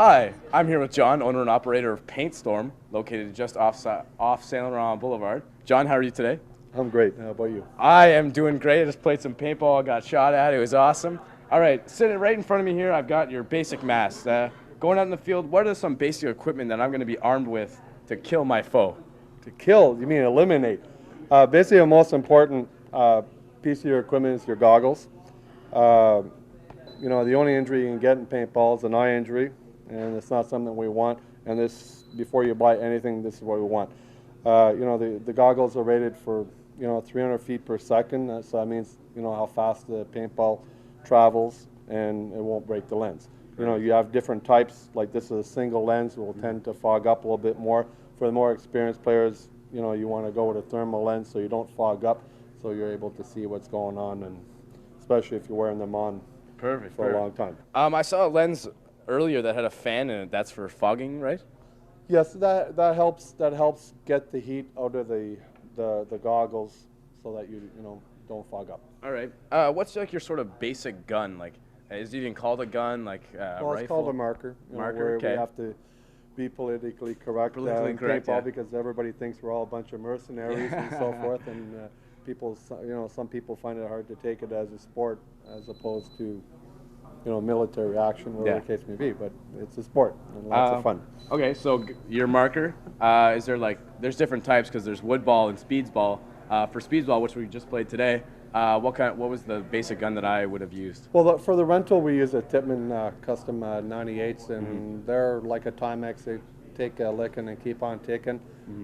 Hi, I'm here with John, owner and operator of Paintstorm, located just off Saint Laurent Boulevard. John, how are you today? I'm great. How about you? I am doing great. I just played some paintball, got shot at. It was awesome. All right, sitting right in front of me here, I've got your basic mask. Going out in the field, what are some basic equipment that I'm going to be armed with to kill my foe? To kill, you mean eliminate. Basically, the most important piece of your equipment is your goggles. Uh, the only injury you can get in paintball is an eye injury, and it's not something we want. And this, before you buy anything, this is what we want. The goggles are rated for 300 feet per second, so that means how fast the paintball travels, and it won't break the lens. You have different types. Like this is a single lens, will tend to fog up a little bit more. For the more experienced players, you want to go with a thermal lens so you don't fog up, so you're able to see what's going on, and especially if you're wearing them on for a long time. I saw a lens earlier that had a fan in it. That's for fogging, right? Yes, that helps. That helps get the heat out of the goggles so that you don't fog up. All right. What's like your sort of basic gun? Like, is it even called a gun? Like well, it's rifle? called a marker. Marker. Where we have to be politically correct in paintball, yeah. because everybody thinks we're all a bunch of mercenaries and so forth, and some people find it hard to take it as a sport as opposed to military action, whatever the case may be. But it's a sport and lots of fun. Okay, so your marker, is there there's different types because there's wood ball and speeds ball. For speeds ball, which we just played today, what was the basic gun that I would have used? Well, for the rental, we use a Tippmann custom 98s, and they're like a Timex. They take a licking and keep on ticking.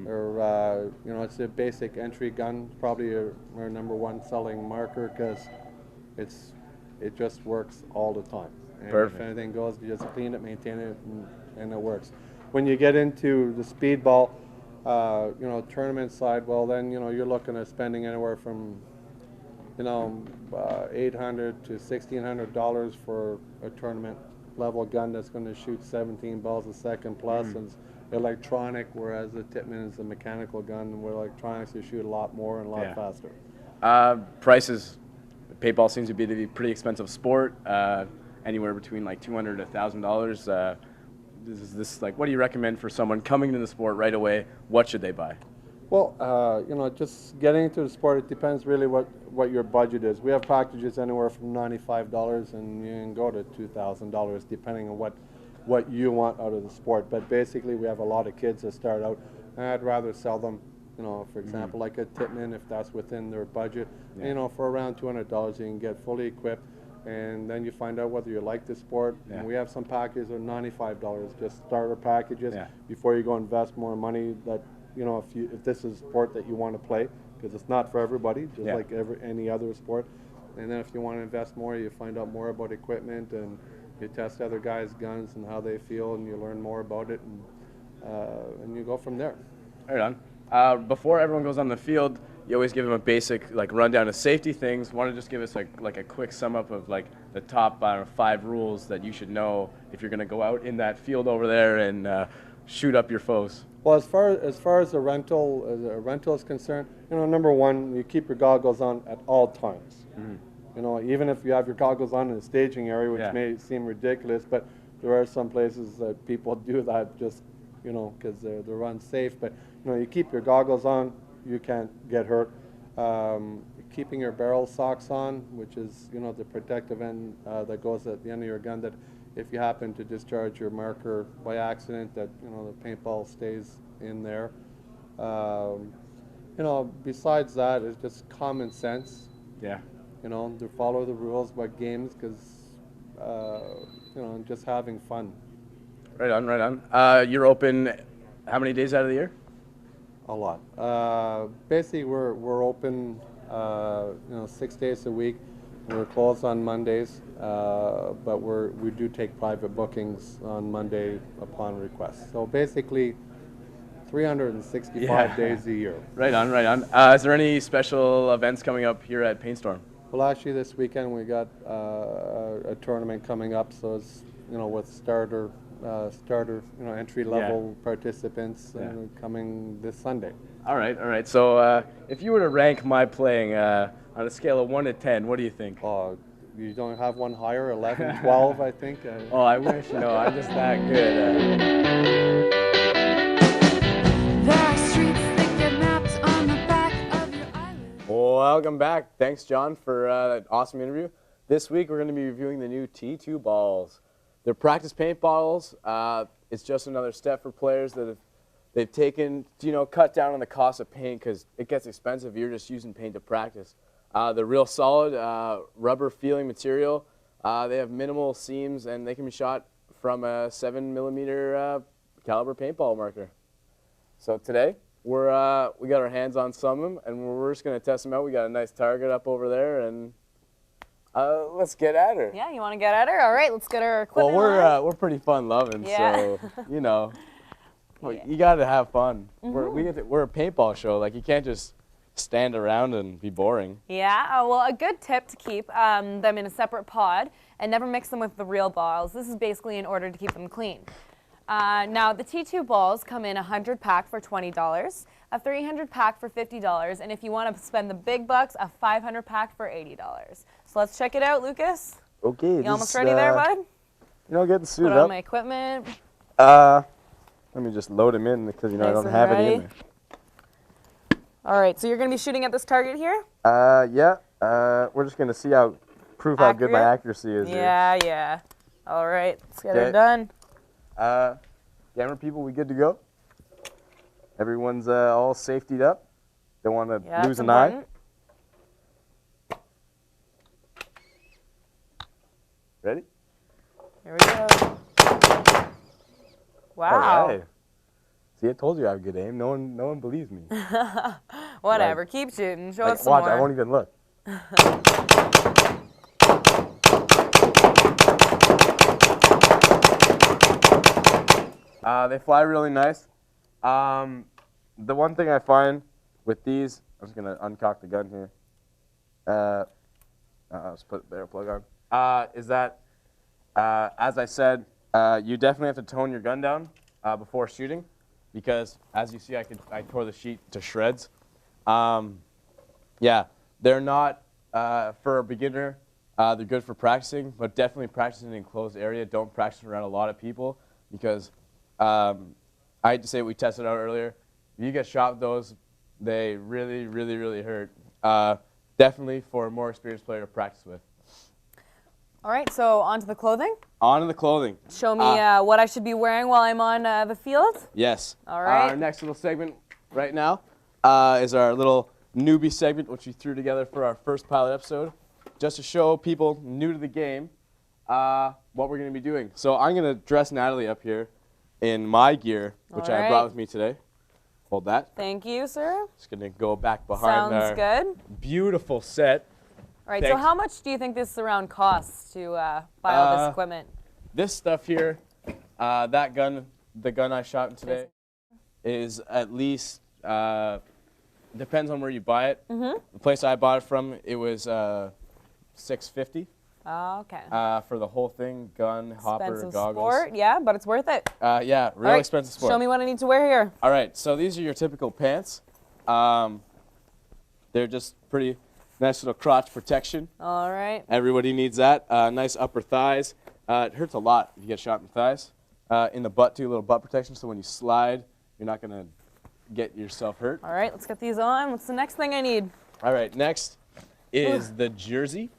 Or it's a basic entry gun, probably our number one selling marker, because it just works all the time. And Perfect. If anything goes, you just clean it, maintain it, and it works. When you get into the speedball, tournament side, well, then you're looking at spending anywhere from $800 to $1,600 for a tournament level gun that's going to shoot 17 balls a second plus, and it's electronic, whereas the Tippmann is a mechanical gun where electronics you shoot a lot more and a lot faster. Prices. Paintball seems to be a pretty expensive sport, anywhere between like $200 to $1,000. Is this what do you recommend for someone coming into the sport right away? What should they buy? Well, just getting into the sport, it depends really what your budget is. We have packages anywhere from $95 and you can go to $2,000 depending on what you want out of the sport. But basically, we have a lot of kids that start out, and I'd rather sell them, for example, like a Tippmann, if that's within their budget. For around $200, you can get fully equipped, and then you find out whether you like the sport. And we have some packages that are $95, just starter packages, before you go invest more money. That if this is a sport that you want to play, because it's not for everybody, just like any other sport. And then if you want to invest more, you find out more about equipment, and you test other guys' guns and how they feel, and you learn more about it, and you go from there. Right on. Before everyone goes on the field, you always give them a basic rundown of safety things. Want to just give us a quick sum up of the top 5 rules that you should know if you're going to go out in that field over there and shoot up your foes? Well, as far as the rental is concerned, number one, you keep your goggles on at all times. Even if you have your goggles on in the staging area, which may seem ridiculous, but there are some places that people do that just because they're unsafe. But you keep your goggles on, you can't get hurt. Keeping your barrel socks on, which is the protective end that goes at the end of your gun, that if you happen to discharge your marker by accident, that the paintball stays in there. Besides that, it's just common sense. To follow the rules about games, because just having fun. Right on. You're open how many days out of the year? A lot. Basically, we're open 6 days a week. We're closed on Mondays, but we do take private bookings on Monday upon request. So basically, 365 days a year. Right on. Is there any special events coming up here at Paintstorm? Well, actually, this weekend we got a tournament coming up, so it's with starter entry level participants coming this Sunday. All right. So if you were to rank my playing on a scale of 1 to 10, what do you think? You don't have one higher, 11, 12, I think. Oh, I wish. No, I'm just that good. There are streets that get mapped on the back of your eyelids. Welcome back. Thanks, John, for that awesome interview. This week, we're going to be reviewing the new T2 balls. They're practice paint balls. It's just another step for players that they've taken to, cut down on the cost of paint because it gets expensive if you're just using paint to practice. They're real solid, rubber feeling material. They have minimal seams, and they can be shot from a 7mm caliber paintball marker. So today, we got our hands on some of them, and we're just going to test them out. We got a nice target up over there, and let's get at her. Yeah, you want to get at her? All right, let's get her equipment. Well, we're pretty fun loving, Yeah. So you got to have fun. We're a paintball show. Like, you can't just stand around and be boring. Yeah, well, a good tip to keep them in a separate pod and never mix them with the real balls. This is basically in order to keep them clean. Now, the T2 balls come in a 100 pack for $20, a 300 pack for $50, and if you want to spend the big bucks, a 500 pack for $80. So let's check it out, Lucas. Okay. You almost ready there, bud? Getting suited Put on up. my equipment. Let me just load them in because, I Nice don't and have any in ready. there. All right, so you're going to be shooting at this target here? Yeah. We're just going to see prove how good my Accurate? accuracy is here. Yeah. All right, let's get Okay. her done. Camera people, we good to go? Everyone's all safetied up. Don't want to Yeah, lose that's an eye. important. Ready? Here we go. Wow. All right. See, I told you I have good aim. No one believes me. Whatever, keep shooting. Show us some watch, more. I won't even look. They fly really nice. The one thing I find with these, I'm just gonna uncock the gun here. Let's put the barrel plug on. Is that, as I said, you definitely have to tone your gun down before shooting, because as you see, I tore the sheet to shreds. Yeah, they're not for a beginner. They're good for practicing, but definitely practicing in an enclosed area. Don't practice around a lot of people because I hate to say we tested out earlier. If you get shot with those, they really, really, really hurt. Definitely for a more experienced player to practice with. All right, so on to the clothing. On to the clothing. Show me what I should be wearing while I'm on the field. Yes. All right. Our next little segment right now is our little newbie segment, which we threw together for our first pilot episode, just to show people new to the game what we're going to be doing. So I'm going to dress Natalie up here in my gear, which All I right. brought with me today. Hold that. Thank you, sir. Just going to go back behind Sounds our good. beautiful set. All right, so Thanks. how much do you think this round costs to buy all this equipment? This stuff here, that gun, the gun I shot today, is at least, depends on where you buy it. Mm-hmm. The place I bought it from, it was $650 Oh, okay. for the whole thing, gun, hopper, Expensive goggles. sport, yeah, but it's worth it. Yeah, real All right, expensive sport. Show me what I need to wear here. All right, so these are your typical pants. They're just pretty nice little crotch protection. All right. Everybody needs that. Nice upper thighs. It hurts a lot if you get shot in the thighs. In the butt too, a little butt protection, so when you slide, you're not gonna get yourself hurt. All right, let's get these on. What's the next thing I need? All right, next is the jersey.